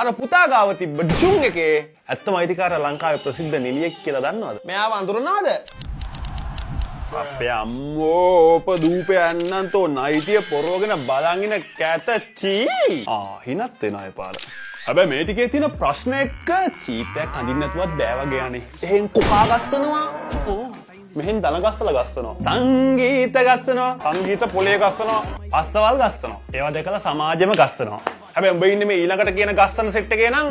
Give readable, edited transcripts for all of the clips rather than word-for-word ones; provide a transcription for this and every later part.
අර පුතා ගාව තිබ්බ ඩිෂුන් එකේ ඇත්තම අයිතිකාරය ලංකාවේ ප්‍රසිද්ධ නිලියෙක් කියලා දන්නවද? මෙයාව අඳුරනවද? අපේ අම්මෝ දූපේ යන්නන්තෝ නයිටිය පොරවගෙන බලන් ඉන කැත චී. හිනත් වෙනවා ඒ පාර. හැබැයි මේ ටිකේ තියෙන ප්‍රශ්න එක්ක චීපයක් අඳින්න නැතුවත් බෑ වගේ යන්නේ. එහෙන් කොකා ගස්සනවා. මෙහෙන් දන ගස්සලා ගස්සනවා. සංගීත ගස්සනවා. සංගීත පොලේ ගස්සනවා. අස්සවල් ගස්සනවා. ඒවා දෙකලා සමාජෙම ගස්සනවා. හැබැයි උඹ ඉන්නේ මේ ඊළඟට කියන ගස්සන සෙට් එකේ නම්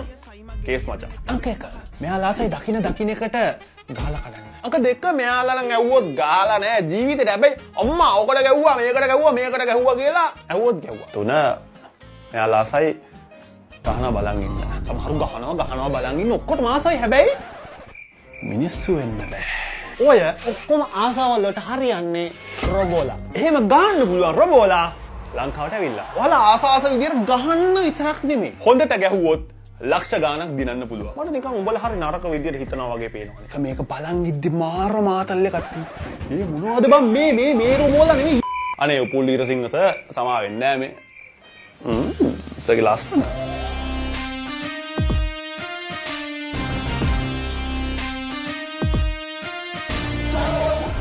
කේස් මචං. අංක 1. මෙයාලාසයි දකින්න එකට ගාලා කඩන්න. අංක 2 මෙයාලා නම් ඇව්වොත් ගාලා නෑ ජීවිතේට. හැබැයි අම්මා ඔකට ගැව්වා මේකට ගැව්වා කියලා ඇව්වොත් ගැව්වා. 3 මෙයාලාසයි ගහනවා බලන් ඉන්න. සමහරු ගහනවා බලන් ඉන්න ඔක්කොටම ආසයි. හැබැයි මිනිස්සු වෙන්න බෑ. ඔය ඔක්කොම ආසාවල් වලට හරියන්නේ රොබෝලා. එහෙම ගන්න පුළුවන් රොබෝලා ලංකාවට ඇවිල්ලා. ඔයාලා ආස විදියට ගහන්න විතරක් නෙමෙයි. හොඳට ගැහුවොත් ලක්ෂ ගාණක් දිනන්න පුළුවන්. මට නිකන් උඹලා හරි නරක විදියට හිතනවා වගේ පේනවා. මේක බලන් ඉද්දි මාර මාතල්ල කට්ටිය. මේ මොනවද බං මේ රොබෝලා නෙමෙයි. අනේ උපුල් ඊරසිංහ සර් සමා වෙන්නේ නෑ මේ. සගේ ලස්සන.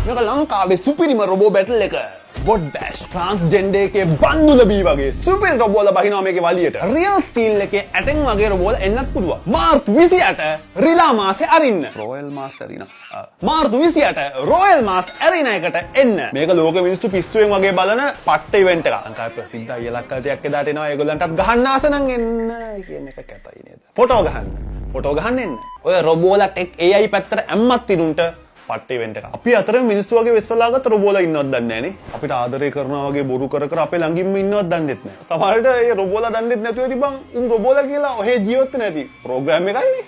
මේක ලංකාවේ සුපිරිම රොබෝ බැටල් එක. බොඩ් බෑෂ් ට්‍රාන්ස්ජෙන්ඩර් එකේ බන්දුල බී වගේ සුපිරි රොබෝලා බහිනවා මේකේ වලියට. රියල් ස්ටීල් එකේ ඇටෙන් වගේ රොබෝලා එන්නත් පුළුවන්. මාර්තු 28 රිලා මාසේ අරින්න. රොයල් මාස් ඇරිනා. මාර්තු 28 රොයල් මාස් ඇරින එකට එන්න. මේක ලෝක මිනිස්සු පිස්සුවෙන් වගේ බලන පට්ට ඉවෙන්ට් එකක්. ලංකාවේ ප්‍රසිද්ධ අයියලා කල්ටියක් එදාට එනවා. ඒගොල්ලන්ටත් ගහන්න ආස නම් එන්න කියන එක කැතයි නේද? ෆොටෝ ගහන්න එන්න. ඔය රොබෝලා ටෙක් AI පැත්තට ඇම්මත් තිනුන්ට පට්ටේ ඉවෙන්ට් එක. අපි අතර මිනිස්සු වගේ වෙස්වලා ගත්ත රොබෝලා ඉන්නවද දන්නේ නැහනේ. අපිට ආදරය කරනවා වගේ බොරු කර අපේ ළඟින්ම ඉන්නවද දන්නේත් නැහැ. සමහරවිට ඒ රොබෝලා දන්නේත් නැතුව ඉතින් බං උන් රොබෝලා කියලා ඔහේ ජීවත් නැති ප්‍රෝග්‍රෑම් එකක්නේ.